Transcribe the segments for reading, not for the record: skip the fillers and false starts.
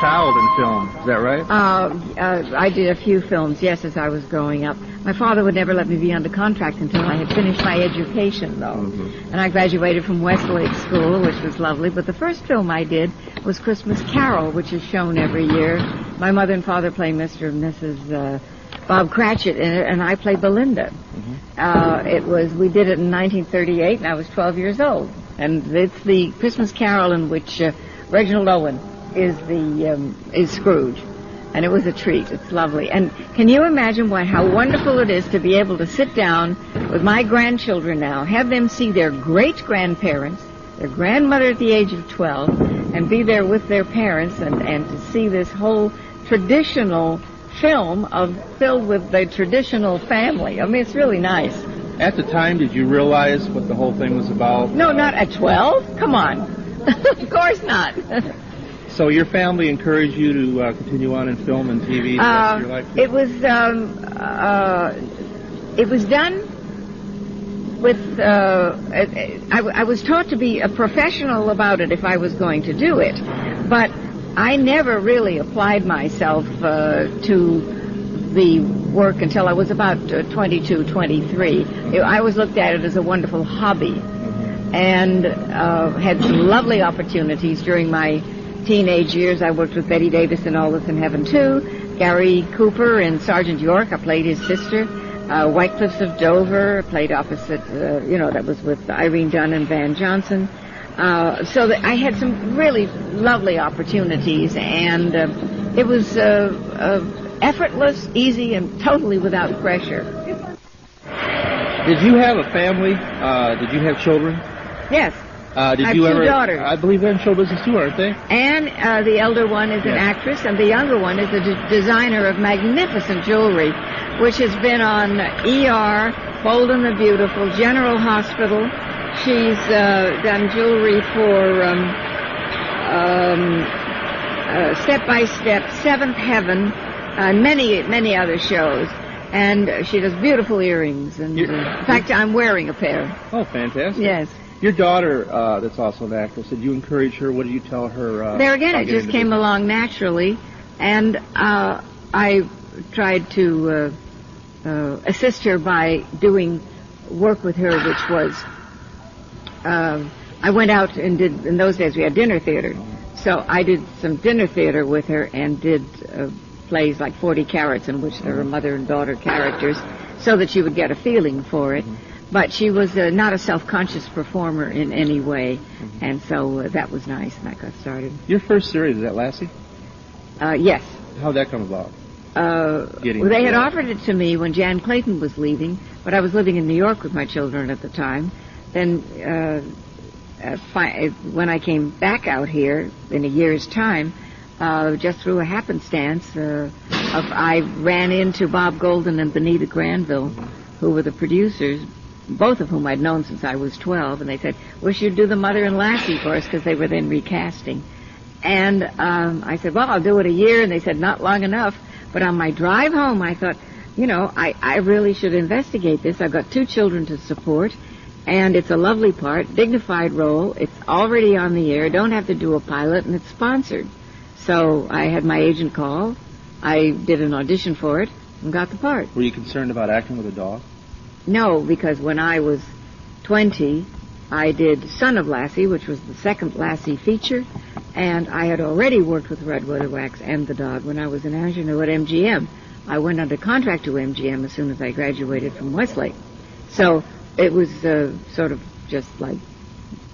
child in film. Is that right? I did a few films, yes, as I was growing up. My father would never let me be under contract until I had finished my education, though. Mm-hmm. And I graduated from Westlake School, which was lovely. But the first film I did was Christmas Carol, which is shown every year. My mother and father play Mr. and Mrs. Bob Cratchit in it, and I played Belinda. Mm-hmm. We did it in 1938, and I was 12 years old. And it's the Christmas Carol in which Reginald Owen is Scrooge. And it was a treat. It's lovely. And can you imagine how wonderful it is to be able to sit down with my grandchildren now, have them see their great-grandparents, their grandmother at the age of 12, and be there with their parents and to see this whole traditional film filled with the traditional family. I mean, it's really nice. At the time, did you realize what the whole thing was about? No, not at 12. Come on. Of course not. So your family encouraged you to continue on in film and TV the rest of your life? It was done with... I was taught to be a professional about it if I was going to do it, but I never really applied myself to the work until I was about 22, 23. I always looked at it as a wonderful hobby, and had some lovely opportunities during my teenage years. I worked with Betty Davis in All That's in Heaven 2, Gary Cooper in Sergeant York. I played his sister. White Cliffs of Dover, played opposite, that was with Irene Dunn and Van Johnson. So that I had some really lovely opportunities, and it was effortless, easy, and totally without pressure. Did you have a family? Did you have children? Yes. I have two daughters. I believe they're in show business too, aren't they? And the elder one is an actress, and the younger one is a designer of magnificent jewelry, which has been on ER, Bold and the Beautiful, General Hospital. She's done jewelry for Step by Step, Seventh Heaven, many other shows. And she does beautiful earrings. And in fact, I'm wearing a pair. Oh, fantastic. Yes. Your daughter, that's also an actress, did you encourage her? What did you tell her? There again, it just came along naturally. And I tried to assist her by doing work with her, which was... I went out and did... In those days, we had dinner theater. So I did some dinner theater with her and did plays like 40 Carats, in which there were mother and daughter characters, so that she would get a feeling for it. But she was not a self-conscious performer in any way, and so that was nice, and that got started. Your first series, is that Lassie? Yes. How'd that come about? They had offered it to me when Jan Clayton was leaving, but I was living in New York with my children at the time. Then when I came back out here in a year's time, just through a happenstance, I ran into Bob Golden and Benita Granville, who were the producers, both of whom I'd known since I was 12, and they said, wish you'd do the Mother and Lassie for us, because they were then recasting. And I said, well, I'll do it a year, and they said, not long enough. But on my drive home, I thought, I really should investigate this. I've got 2 children to support, and it's a lovely part, dignified role. It's already on the air, don't have to do a pilot, and it's sponsored. So I had my agent call. I did an audition for it and got the part. Were you concerned about acting with a dog? No, because when I was 20, I did Son of Lassie, which was the second Lassie feature, and I had already worked with Red Weatherwax and the dog when I was an ingenue at MGM. I went under contract to MGM as soon as I graduated from Westlake. So it was sort of just like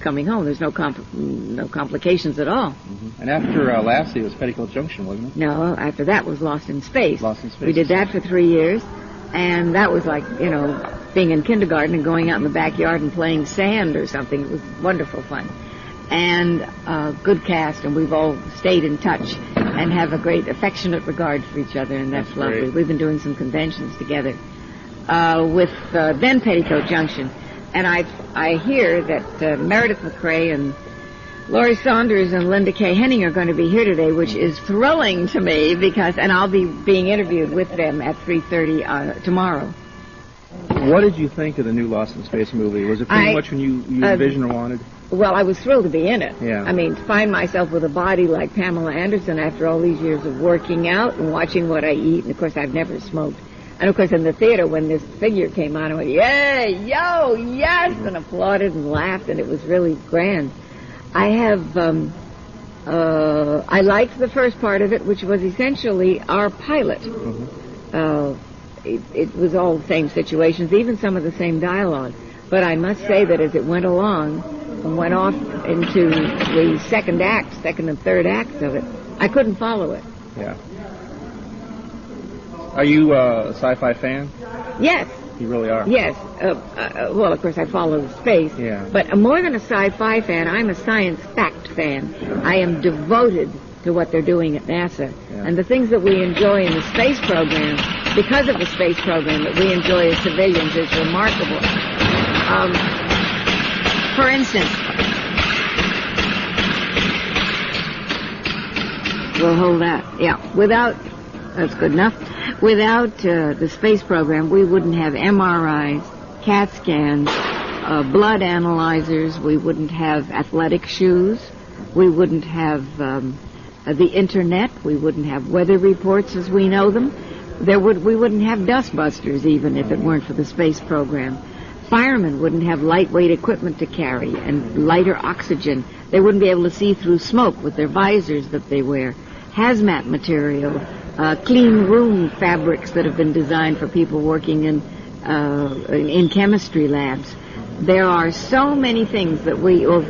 coming home. There's no complications at all. And after Lassie, it was Petticoat Junction, wasn't it? No, after that was Lost in Space. Lost in Space. We did that for 3 years, and that was like, being in kindergarten and going out in the backyard and playing sand or something. It was wonderful fun. And good cast, and we've all stayed in touch and have a great affectionate regard for each other, and that's lovely. Great. We've been doing some conventions together with then Petticoat Junction. And I hear that Meredith McRae and Laurie Saunders and Linda Kay Henning are going to be here today, which is thrilling to me and I'll be being interviewed with them at 3:30 tomorrow. What did you think of the new Lost in Space movie? Was it pretty much when you envisioned or wanted? Well, I was thrilled to be in it. Yeah. I mean, to find myself with a body like Pamela Anderson after all these years of working out and watching what I eat. And, of course, I've never smoked. And, of course, in the theater, when this figure came on, I went, yay, yo, yes, and applauded and laughed, and it was really grand. I have, I liked the first part of it, which was essentially our pilot. It was all the same situations, even some of the same dialogue. But I must say that as it went along and went off into the second and third acts of it, I couldn't follow it. Yeah. Are you a sci-fi fan? Yes. You really are? Yes. Well, of course, I follow space. Yeah. But more than a sci-fi fan, I'm a science fact fan. I am devoted to what they're doing at NASA. Yeah. And the things that we enjoy in the space program, because of the space program that we enjoy as civilians, is remarkable. For instance, we'll hold that. Yeah. That's good enough. Without the space program, we wouldn't have MRIs, CAT scans, blood analyzers. We wouldn't have athletic shoes. We wouldn't have the internet. We wouldn't have weather reports as we know them. We wouldn't have dustbusters even if it weren't for the space program. Firemen wouldn't have lightweight equipment to carry and lighter oxygen. They wouldn't be able to see through smoke with their visors that they wear. Hazmat material, clean room fabrics that have been designed for people working in chemistry labs. There are so many things that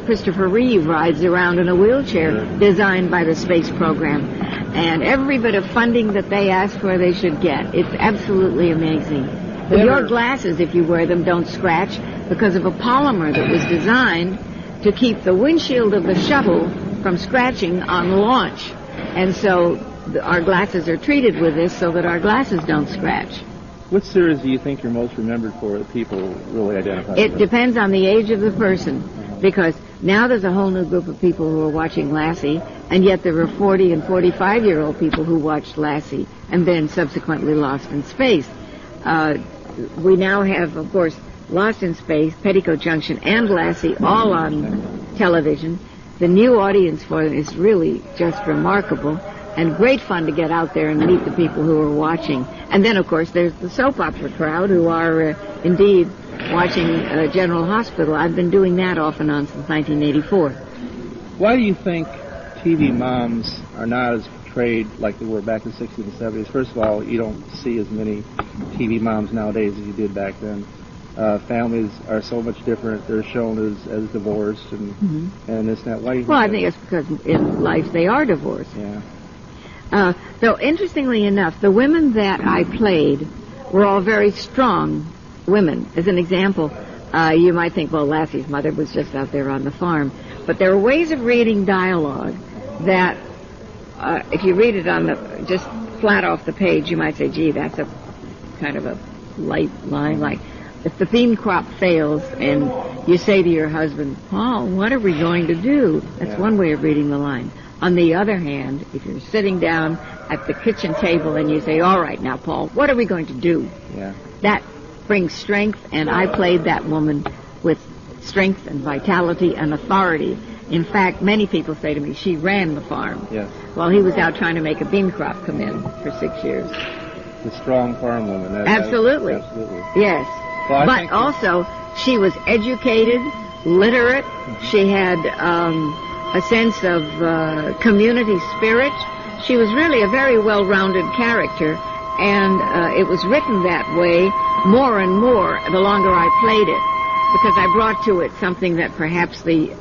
Christopher Reeve rides around in a wheelchair designed by the space program. And every bit of funding that they ask for, they should get. It's absolutely amazing. But your glasses, if you wear them, don't scratch because of a polymer that was designed to keep the windshield of the shuttle from scratching on launch. And so our glasses are treated with this so that our glasses don't scratch. What series do you think you're most remembered for that people really identify with? It depends on the age of the person, because now there's a whole new group of people who are watching Lassie, and yet there are 40 and 45-year-old people who watched Lassie and then subsequently Lost in Space. We now have, of course, Lost in Space, Petticoat Junction, and Lassie all on television. The new audience for them is really just remarkable, and great fun to get out there and meet the people who are watching. And then, of course, there's the soap opera crowd who are indeed watching General Hospital. I've been doing that off and on since 1984. Why do you think TV moms are not as portrayed like they were back in the 60s and 70s? First of all, you don't see as many TV moms nowadays as you did back then. Families are so much different. They're shown as divorced and this and that. Why do you think I think it's because in life they are divorced. Yeah. Though, interestingly enough, the women that I played were all very strong women. As an example, you might think, well, Lassie's mother was just out there on the farm. But there are ways of reading dialogue that, if you read it just flat off the page, you might say, gee, that's a kind of a light line. Like, if the bean crop fails and you say to your husband, Paul, what are we going to do? That's one way of reading the line. On the other hand, if you're sitting down at the kitchen table and you say, all right, now, Paul, what are we going to do? Yeah. That brings strength, and I played that woman with strength and vitality and authority. In fact, many people say to me, she ran the farm. Yes. While he was out trying to make a bean crop come in for 6 years. The strong farm woman. Absolutely. Absolutely. Yes. Well, but also, she was educated, literate. She had a sense of community spirit. She was really a very well-rounded character, and it was written that way more and more the longer I played it, because I brought to it something that perhaps the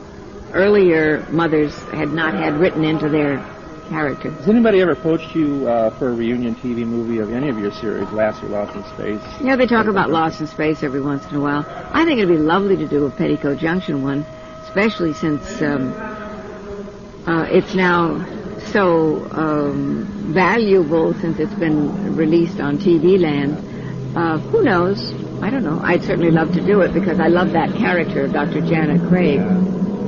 earlier mothers had not had written into their character. Has anybody ever approached you for a reunion TV movie of any of your series, Lassie, Lost in Space? Yeah, they talk about Lost in Space every once in a while. I think it'd be lovely to do a Petticoat Junction one, especially since it's now so valuable since it's been released on TV land. Who knows? I don't know. I'd certainly love to do it because I love that character of Dr. Janet Craig.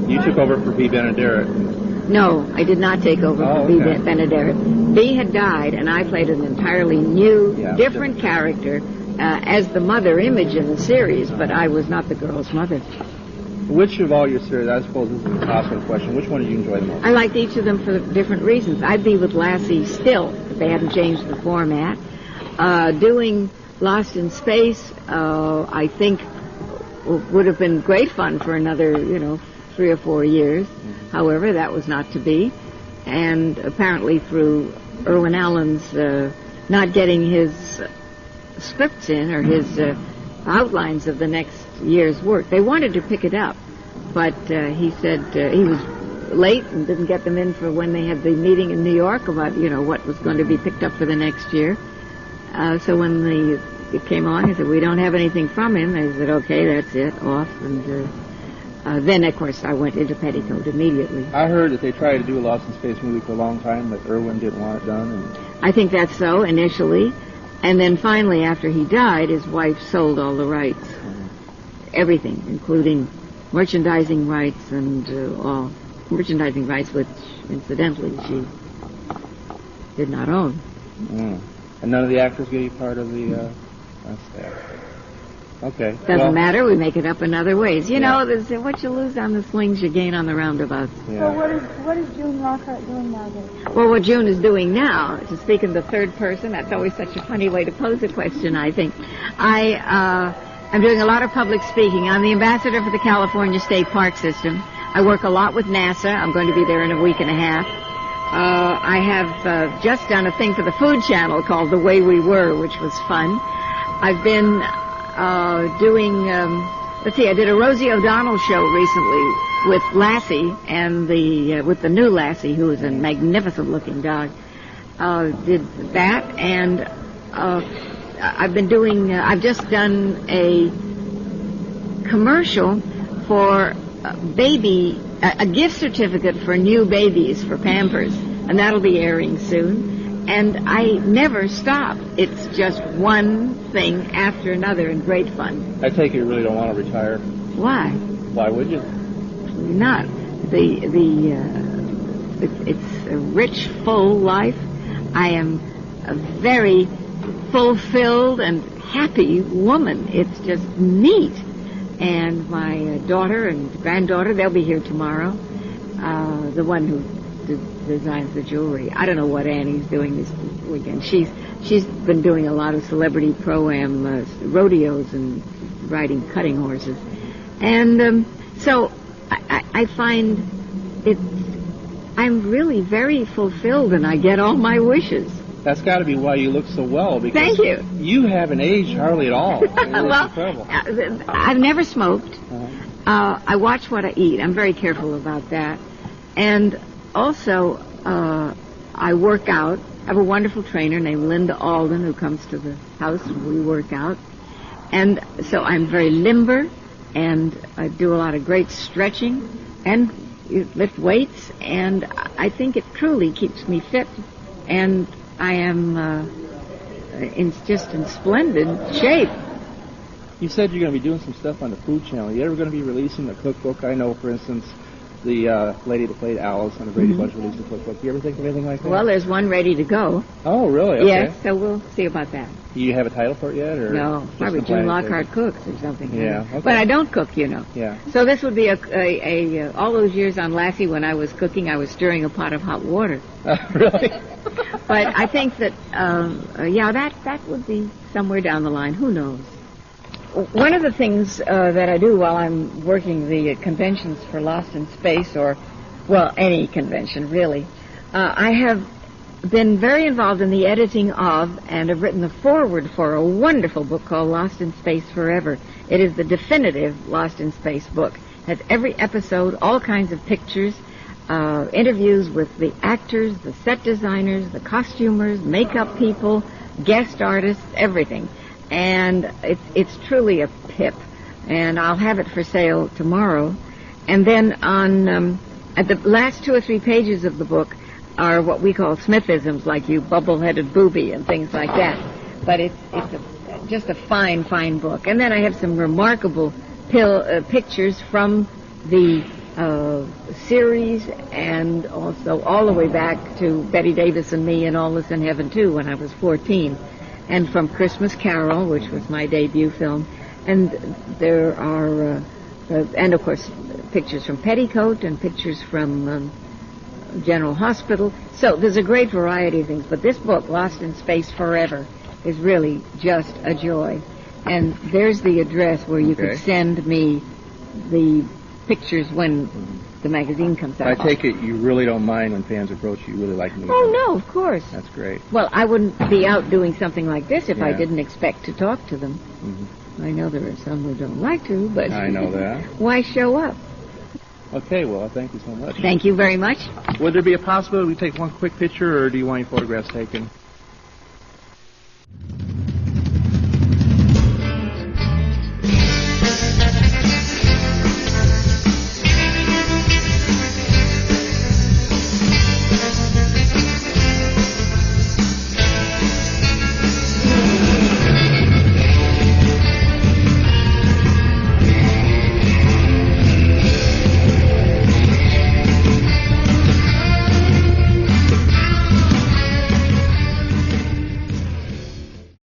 You took over for B. Benaderet. No, I did not take over for B. Benaderet. B had died, and I played an entirely new, different character as the mother image in the series, but I was not the girl's mother. Which of all your series, I suppose this is a possible question, which one do you enjoy the most? I liked each of them for different reasons. I'd be with Lassie still if they hadn't changed the format. Doing Lost in Space, I think, would have been great fun for another, 3 or 4 years. Mm-hmm. However, that was not to be. And apparently through Irwin Allen's not getting his scripts in, or his outlines of the next year's work. They wanted to pick it up, but he said he was late and didn't get them in for when they had the meeting in New York about, what was going to be picked up for the next year. So when it came on, he said, we don't have anything from him. I said, okay, that's it, off. And then, of course, I went into Petticoat immediately. I heard that they tried to do a Lost in Space movie for a long time, but Irwin didn't want it done. And I think that's so, initially. And then finally, after he died, his wife sold all the rights. Everything, including merchandising rights and all merchandising rights, which, incidentally, she did not own. Mm. And none of the actors get any part of the... that's that. Okay. Doesn't matter. We make it up in other ways. You know, what you lose on the slings, you gain on the roundabouts. Yeah. So what is June Lockhart doing nowadays? Well, what June is doing now, to speak in the third person, that's always such a funny way to pose a question, I think. I'm doing a lot of public speaking. I'm the ambassador for the California State Park System. I work a lot with NASA. I'm going to be there in a week and a half. I have just done a thing for the Food Channel called The Way We Were, which was fun. I've been doing, I did a Rosie O'Donnell show recently with Lassie, and with the new Lassie, who is a magnificent-looking dog. Did that, and I've just done a commercial for a gift certificate for new babies for Pampers, and that'll be airing soon. And I never stop. It's just one thing after another, and great fun. I take it you really don't want to retire. Why? Why would you? Not. It's a rich, full life. I am a very fulfilled and happy woman. It's just neat. And my daughter and granddaughter, they'll be here tomorrow. The one who designs the jewelry. I don't know what Annie's doing this weekend. She's been doing a lot of celebrity pro-am rodeos and riding cutting horses. And so I find I'm really very fulfilled, and I get all my wishes. That's got to be why you look so well. Because thank you. You haven't aged hardly at all. Well, incredible. I've never smoked. Uh-huh. I watch what I eat. I'm very careful about that. And also, I work out. I have a wonderful trainer named Linda Alden who comes to the house and we work out. And so I'm very limber, and I do a lot of great stretching and lift weights, and I think it truly keeps me fit. And I am just in splendid shape. You said you're going to be doing some stuff on the Food Channel. Are you ever going to be releasing a cookbook? I know, for instance, the lady that played Alice on the Brady Bunch released a cookbook. Do you ever think of anything like that? Well, there's one ready to go. Oh, really? Okay. Yes, so we'll see about that. Do you have a title for it yet? Or no, probably June Lockhart Cooks or something. Yeah, okay. But I don't cook, you know. Yeah. So this would be all those years on Lassie when I was cooking, I was stirring a pot of hot water. Really? But I think that, that would be somewhere down the line. Who knows? One of the things that I do while I'm working the conventions for Lost in Space, or, well, any convention, really, I have been very involved in the editing of and have written the foreword for a wonderful book called Lost in Space Forever. It is the definitive Lost in Space book. It has every episode, all kinds of pictures, interviews with the actors, the set designers, the costumers, makeup people, guest artists, everything. And it's truly a pip. And I'll have it for sale tomorrow. And then at the last 2 or 3 pages of the book are what we call Smithisms, like you bubble-headed booby and things like that. But it's just a fine, fine book. And then I have some remarkable pictures from the series, and also all the way back to Betty Davis and Me and All This in Heaven, too, when I was 14. And from Christmas Carol, which was my debut film. And there are And, of course, pictures from Petticoat and pictures from General Hospital. So there's a great variety of things. But this book, Lost in Space Forever, is really just a joy. And there's the address where you could send me the pictures when the magazine comes out. I take it you really don't mind when fans approach you. You really like me. Oh, no, of course. That's great. Well, I wouldn't be out doing something like this if I didn't expect to talk to them. Mm-hmm. I know there are some who don't like to, but I know that. Why show up? Okay, well, thank you so much. Thank you very much. Would there be a possibility we take one quick picture, or do you want your photographs taken?